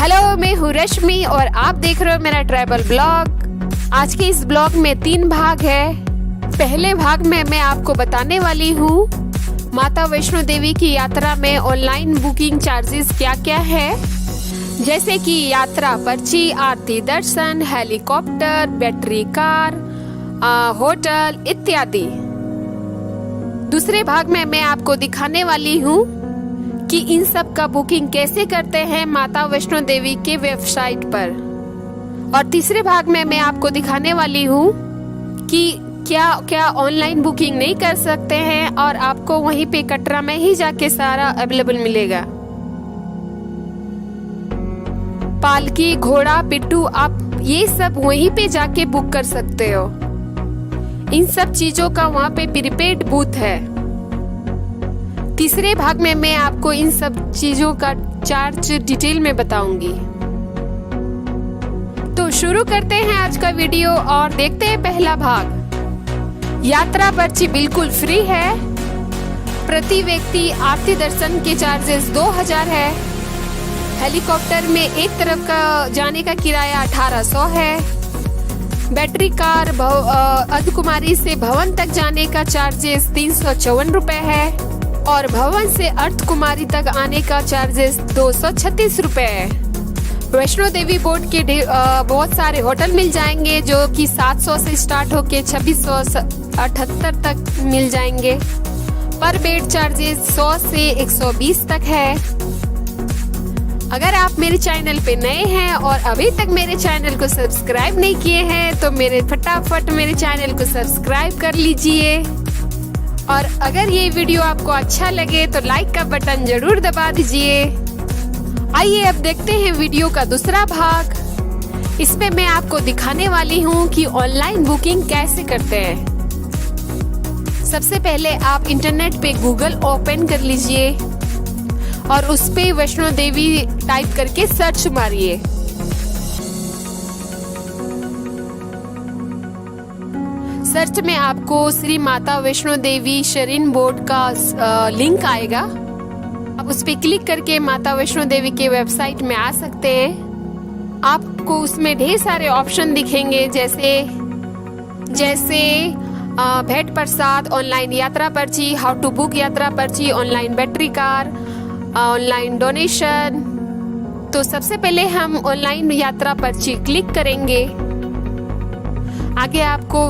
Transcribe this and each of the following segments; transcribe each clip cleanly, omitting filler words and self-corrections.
Hello, मैं हूँ रश्मि और आप देख रहे हो मेरा ट्रैवल ब्लॉग। आज के इस ब्लॉग में 3 भाग है। पहले भाग में मैं आपको बताने वाली हूँ माता वैष्णो देवी की यात्रा में ऑनलाइन बुकिंग चार्जेस क्या क्या है, जैसे कि यात्रा पर्ची, आरती दर्शन, हेलीकॉप्टर, बैटरी कार, होटल इत्यादि। दूसरे भाग में मैं आपको दिखाने वाली हूँ कि इन सब का बुकिंग कैसे करते हैं माता वैष्णो देवी के वेबसाइट पर। और तीसरे भाग में मैं आपको दिखाने वाली हूँ कि क्या क्या ऑनलाइन बुकिंग नहीं कर सकते हैं और आपको वहीं पे कटरा में ही जाके सारा अवेलेबल मिलेगा। पालकी, घोड़ा, पिट्ठू, आप ये सब वहीं पे जाके बुक कर सकते हो। इन सब चीजों का वहाँ पे प्रीपेड बूथ है। तीसरे भाग में मैं आपको इन सब चीजों का चार्ज डिटेल में बताऊंगी। तो शुरू करते हैं आज का वीडियो और देखते हैं पहला भाग। यात्रा पर्ची बिल्कुल फ्री है। प्रति व्यक्ति आरती दर्शन के चार्जेस 2000 है। हेलीकॉप्टर में एक तरफ का जाने का किराया 1800 है। बैटरी कार अर्धकुमारी से भवन तक जाने का चार्जेस 354 रुपए है और भवन से अर्धकुमारी तक आने का चार्जेस 236 रुपए है। वैष्णो देवी बोर्ड के बहुत सारे होटल मिल जाएंगे जो कि 700 से स्टार्ट होके 2678 तक मिल जाएंगे। पर बेड चार्जेस 100 से 120 तक है। अगर आप मेरे चैनल पे नए हैं और अभी तक मेरे चैनल को सब्सक्राइब नहीं किए हैं तो फटाफट मेरे चैनल को सब्सक्राइब कर लीजिए। और अगर ये वीडियो आपको अच्छा लगे तो लाइक का बटन जरूर दबा दीजिए। आइए अब देखते हैं वीडियो का दूसरा भाग। इसमें मैं आपको दिखाने वाली हूँ कि ऑनलाइन बुकिंग कैसे करते हैं। सबसे पहले आप इंटरनेट पे गूगल ओपन कर लीजिए और उस पे वैष्णो देवी टाइप करके सर्च मारिए। सर्च में आपको श्री माता वैष्णो देवी श्रृंग बोर्ड का लिंक आएगा। आप उस पे क्लिक करके माता वैष्णो देवी के वेबसाइट में आ सकते हैं। आपको उसमें ढेर सारे ऑप्शन दिखेंगे जैसे भेंट प्रसाद, ऑनलाइन यात्रा पर्ची, हाउ टू बुक यात्रा पर्ची, online battery car, online donation. तो सबसे पहले हम ऑनलाइन यात्रा पर्ची क्लिक करेंगे। आगे आपको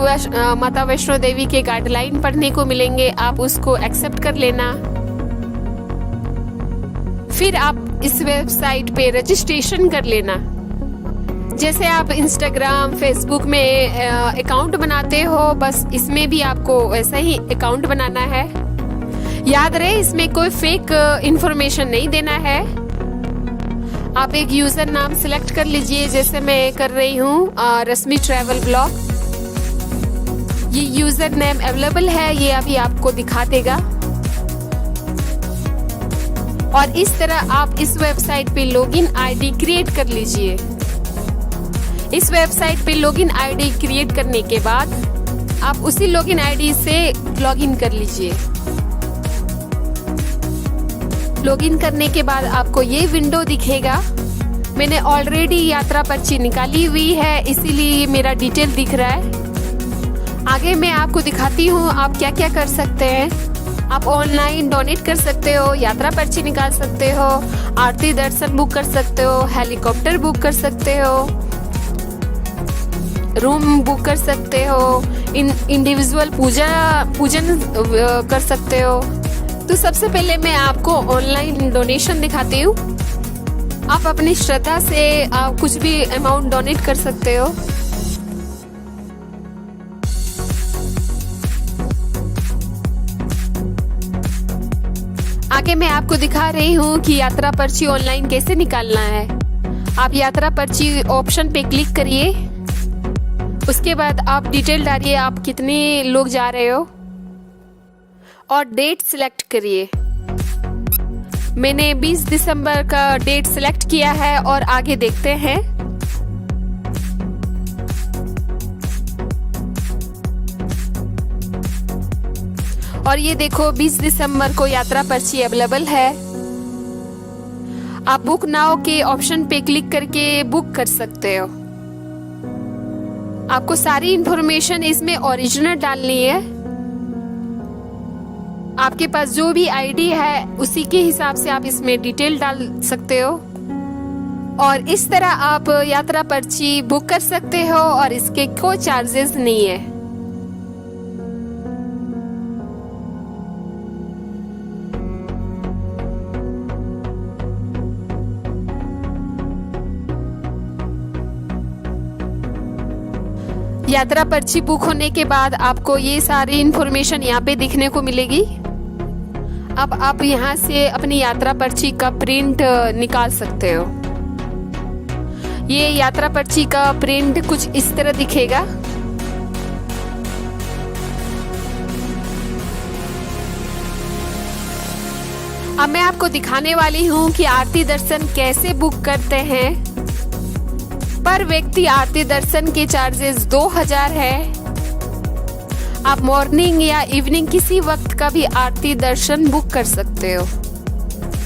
माता वैष्णो देवी के गाइडलाइन पढ़ने को मिलेंगे, आप उसको एक्सेप्ट कर लेना। फिर आप इस वेबसाइट पे रजिस्ट्रेशन कर लेना। जैसे आप इंस्टाग्राम, फेसबुक में अकाउंट बनाते हो, बस इसमें भी आपको वैसा ही अकाउंट बनाना है। याद रहे इसमें कोई फेक इंफॉर्मेशन नहीं देना है। आप एक यूजर नाम सिलेक्ट कर लीजिए, जैसे मैं कर रही हूँ रश्मि ट्रैवल ब्लॉग। ये यूजर नेम अवेलेबल है, ये अभी आपको दिखा देगा। और इस तरह आप इस वेबसाइट पे लॉगिन आईडी क्रिएट कर लीजिए। इस वेबसाइट पे लॉगिन आईडी क्रिएट करने के बाद आप उसी लॉगिन आईडी से लॉगिन कर लीजिए। लॉगिन करने के बाद आपको ये विंडो दिखेगा। मैंने ऑलरेडी यात्रा पर्ची निकाली हुई है, इसीलिए मेरा डिटेल दिख रहा है। आगे मैं आपको दिखाती हूँ आप क्या क्या कर सकते हैं। आप ऑनलाइन डोनेट कर सकते हो, यात्रा पर्ची निकाल सकते हो, आरती दर्शन बुक कर सकते हो, हेलीकॉप्टर बुक कर सकते हो, रूम बुक कर सकते हो, इंडिविजुअल पूजन कर सकते हो। तो सबसे पहले मैं आपको ऑनलाइन डोनेशन दिखाती हूँ। आप अपनी श्रद्धा से आप कुछ भी अमाउंट डोनेट कर सकते हो। आगे मैं आपको दिखा रही हूँ कि यात्रा पर्ची ऑनलाइन कैसे निकालना है। आप यात्रा पर्ची ऑप्शन पे क्लिक करिए। उसके बाद आप डिटेल डालिए, आप कितने लोग जा रहे हो और डेट सिलेक्ट करिए। मैंने 20 दिसंबर का डेट सिलेक्ट किया है और आगे देखते हैं। और ये देखो 20 दिसंबर को यात्रा पर्ची अवेलेबल है। आप बुक नाउ के ऑप्शन पे क्लिक करके बुक कर सकते हो। आपको सारी इंफॉर्मेशन इसमें ओरिजिनल डालनी है। आपके पास जो भी आईडी है उसी के हिसाब से आप इसमें डिटेल डाल सकते हो और इस तरह आप यात्रा पर्ची बुक कर सकते हो और इसके कोई चार्जेस नहीं है। यात्रा पर्ची बुक होने के बाद आपको ये सारी इंफॉर्मेशन यहाँ पे दिखने को मिलेगी। अब आप यहाँ से अपनी यात्रा पर्ची का प्रिंट निकाल सकते हो। ये यात्रा पर्ची का प्रिंट कुछ इस तरह दिखेगा। अब मैं आपको दिखाने वाली हूँ कि आरती दर्शन कैसे बुक करते हैं। पर व्यक्ति आरती दर्शन के चार्जेस 2000 है। आप मॉर्निंग या इवनिंग किसी वक्त का भी आरती दर्शन बुक कर सकते हो।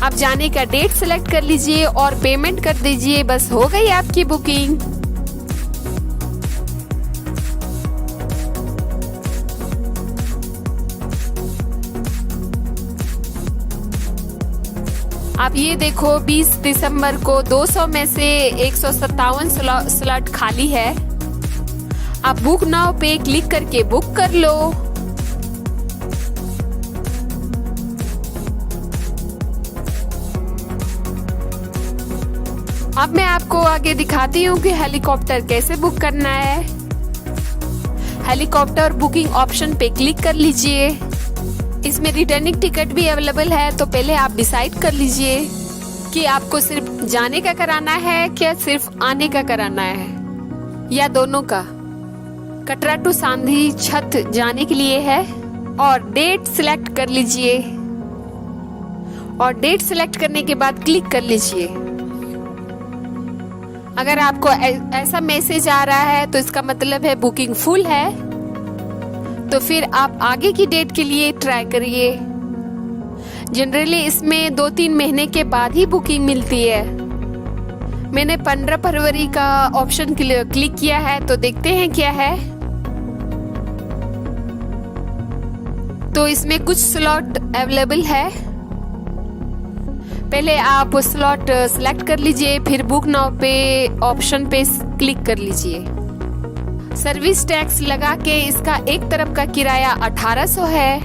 आप जाने का डेट सेलेक्ट कर लीजिए और पेमेंट कर दीजिए, बस हो गई आपकी बुकिंग। आप ये देखो 20 दिसंबर को 200 में से 157 स्लॉट खाली है। आप बुक नाउ पे क्लिक करके बुक कर लो। अब मैं आपको आगे दिखाती हूँ कि हेलीकॉप्टर कैसे बुक करना है। हेलीकॉप्टर बुकिंग ऑप्शन पे क्लिक कर लीजिए। इसमें रिटर्निंग टिकट भी अवेलेबल है, तो पहले आप डिसाइड कर लीजिए कि आपको सिर्फ जाने का कराना है क्या सिर्फ आने का कराना है या दोनों का। कटरा टू सांधी छत जाने के लिए है और डेट सिलेक्ट कर लीजिए और डेट सिलेक्ट करने के बाद क्लिक कर लीजिए। अगर आपको ऐसा मैसेज आ रहा है तो इसका मतलब है बुकिंग फुल है, तो फिर आप आगे की डेट के लिए ट्राई करिए। जनरली इसमें 2-3 महीने के बाद ही बुकिंग मिलती है। मैंने 15 फरवरी का ऑप्शन क्लिक किया है, तो देखते हैं क्या है। तो इसमें कुछ स्लॉट अवेलेबल है। पहले आप स्लॉट सिलेक्ट कर लीजिए, फिर बुक नाउ पे ऑप्शन पे क्लिक कर लीजिए। सर्विस टैक्स लगा के इसका एक तरफ का किराया 1800 है।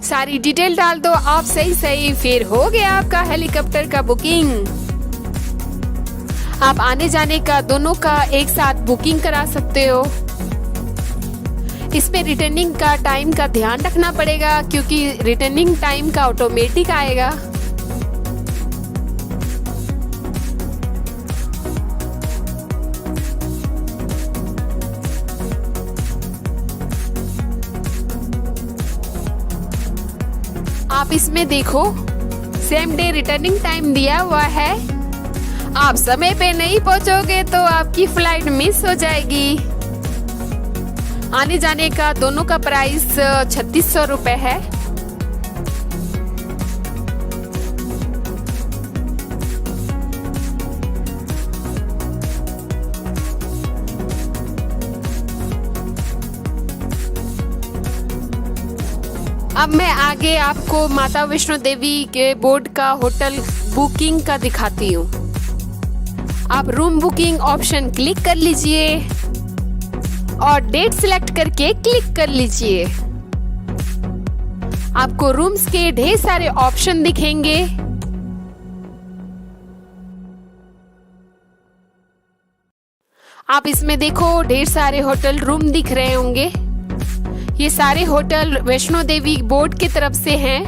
सारी डिटेल डाल दो आप सही, फिर हो गया आपका हेलीकॉप्टर का बुकिंग। आप आने जाने का दोनों का एक साथ बुकिंग करा सकते हो। इसमें रिटर्निंग का टाइम का ध्यान रखना पड़ेगा, क्योंकि रिटर्निंग टाइम का ऑटोमेटिक आएगा। आप इसमें देखो सेम डे रिटर्निंग टाइम दिया हुआ है। आप समय पे नहीं पहुंचोगे तो आपकी फ्लाइट मिस हो जाएगी। आने जाने का दोनों का प्राइस 3600 रुपए है। अब मैं आगे आपको माता वैष्णो देवी के बोर्ड का होटल बुकिंग का दिखाती हूँ। आप रूम बुकिंग ऑप्शन क्लिक कर लीजिए और डेट सिलेक्ट करके क्लिक कर लीजिए। आपको रूम्स के ढेर सारे ऑप्शन दिखेंगे। आप इसमें देखो ढेर सारे होटल रूम दिख रहे होंगे। ये सारे होटल वैष्णो देवी बोर्ड की तरफ से हैं।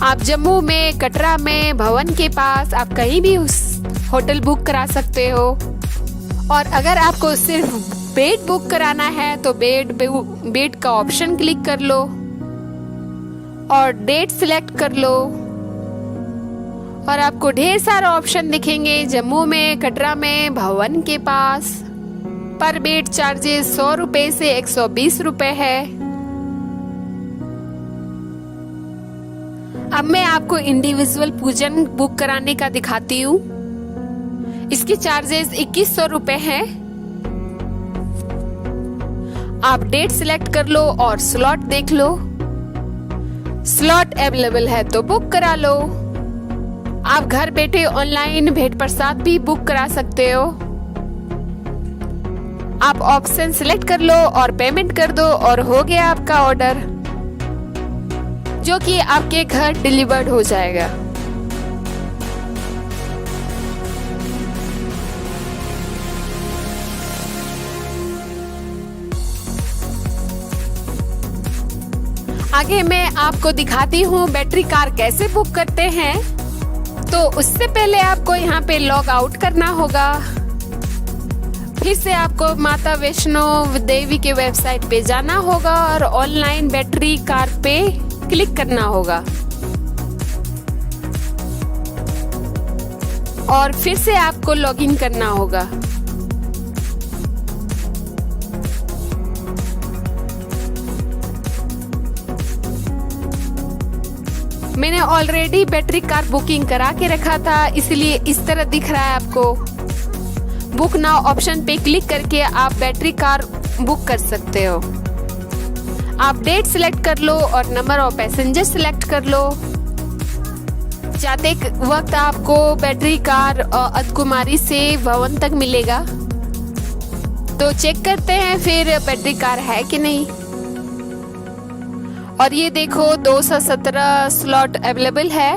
आप जम्मू में, कटरा में, भवन के पास, आप कहीं भी उस होटल बुक करा सकते हो। और अगर आपको सिर्फ बेड बुक कराना है तो बेड का ऑप्शन क्लिक कर लो और डेट सिलेक्ट कर लो और आपको ढेर सारे ऑप्शन दिखेंगे। जम्मू में, कटरा में, भवन के पास। पर बेड चार्जेस 100 रुपए से 120 रुपए है। अब मैं आपको इंडिविजुअल पूजन बुक कराने का दिखाती हूँ। इसकी चार्जेस 2100 रुपए है। आप डेट सिलेक्ट कर लो और स्लॉट देख लो। स्लॉट अवेलेबल है तो बुक करा लो। आप घर बैठे ऑनलाइन भेंट प्रसाद भी बुक करा सकते हो। आप ऑप्शन सिलेक्ट कर लो और पेमेंट कर दो और हो गया आपका ऑर्डर, जो कि आपके घर डिलीवर्ड हो जाएगा। आगे मैं आपको दिखाती हूँ बैटरी कार कैसे बुक करते हैं। तो उससे पहले आपको यहाँ पे लॉग आउट करना होगा। फिर से आपको माता वैष्णो देवी के वेबसाइट पे जाना होगा और ऑनलाइन बैटरी कार पे क्लिक करना होगा और फिर से आपको लॉगिन करना होगा। मैंने ऑलरेडी बैटरी कार बुकिंग करा के रखा था, इसलिए इस तरह दिख रहा है आपको। बुक नाउ ऑप्शन पे क्लिक करके आप बैटरी कार बुक कर सकते हो। आप डेट सिलेक्ट कर लो और नंबर ऑफ पैसेंजर सिलेक्ट कर लो। जाते वक्त आपको बैटरी कार अर्धकुमारी से भवन तक मिलेगा। तो चेक करते हैं फिर बैटरी कार है कि नहीं। और ये देखो 217 स्लॉट अवेलेबल है।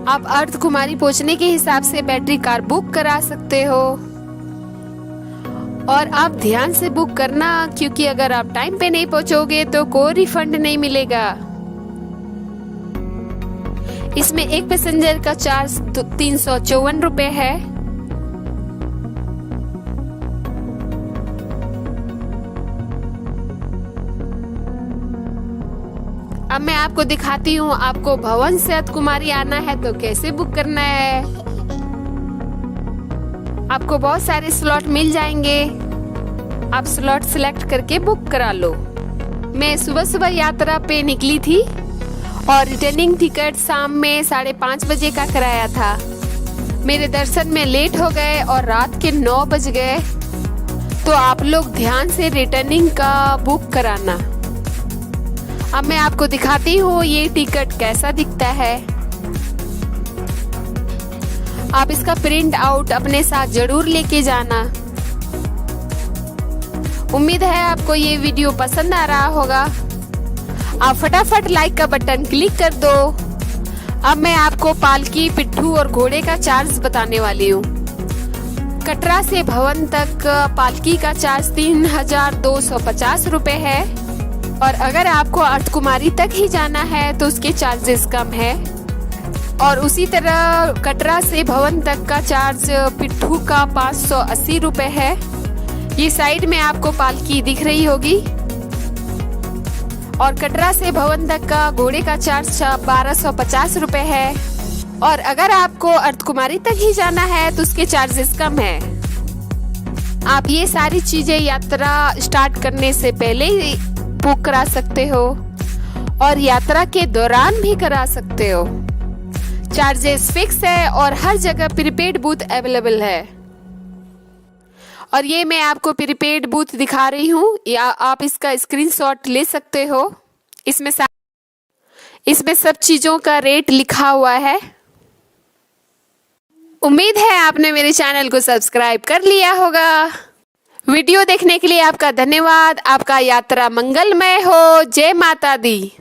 आप अर्धकुमारी पहुंचने के हिसाब से बैटरी कार बुक करा सकते हो। और आप ध्यान से बुक करना, क्योंकि अगर आप टाइम पे नहीं पहुंचोगे तो कोई रिफंड नहीं मिलेगा। इसमें एक पैसेंजर का चार्ज 354 रुपए है। अब मैं आपको दिखाती हूँ, आपको भवन से अर्धकुमारी आना है तो कैसे बुक करना है। आपको बहुत सारे स्लॉट मिल जाएंगे। आप स्लॉट सिलेक्ट करके बुक करा लो। मैं सुबह सुबह यात्रा पे निकली थी और रिटर्निंग टिकट शाम में 5:30 बजे का कराया था। मेरे दर्शन में लेट हो गए और रात के 9 बज गए। तो आप लोग ध्यान से रिटर्निंग का बुक कराना। अब मैं आपको दिखाती हूँ ये टिकट कैसा दिखता है। आप इसका प्रिंट आउट अपने साथ जरूर लेके जाना। उम्मीद है आपको ये वीडियो पसंद आ रहा होगा। आप फटाफट लाइक का बटन क्लिक कर दो। अब मैं आपको पालकी, पिट्ठू और घोड़े का चार्ज बताने वाली हूँ। कटरा से भवन तक पालकी का चार्ज 3250 रुपए है। और अगर आपको अर्धकुमारी तक ही जाना है तो उसके चार्जेस कम है। और उसी तरह कटरा से भवन तक का चार्ज पिट्ठू का 580 रुपए है। ये साइड में आपको पालकी दिख रही होगी। और कटरा से भवन तक का घोड़े का चार्ज 1250 रुपए है। और अगर आपको अर्धकुमारी तक ही जाना है तो उसके चार्जेस कम है। आप ये सारी चीजें यात्रा स्टार्ट करने से पहले ही बुक करा सकते हो और यात्रा के दौरान भी करा सकते हो। चार्जेस फिक्स है और हर जगह प्रीपेड बूथ अवेलेबल है। और ये मैं आपको प्रीपेड बूथ दिखा रही हूँ, या आप इसका स्क्रीनशॉट ले सकते हो। इसमें सब चीजों का रेट लिखा हुआ है। उम्मीद है आपने मेरे चैनल को सब्सक्राइब कर लिया होगा। वीडियो देखने के लिए आपका धन्यवाद। आपका यात्रा मंगलमय हो। जय माता दी।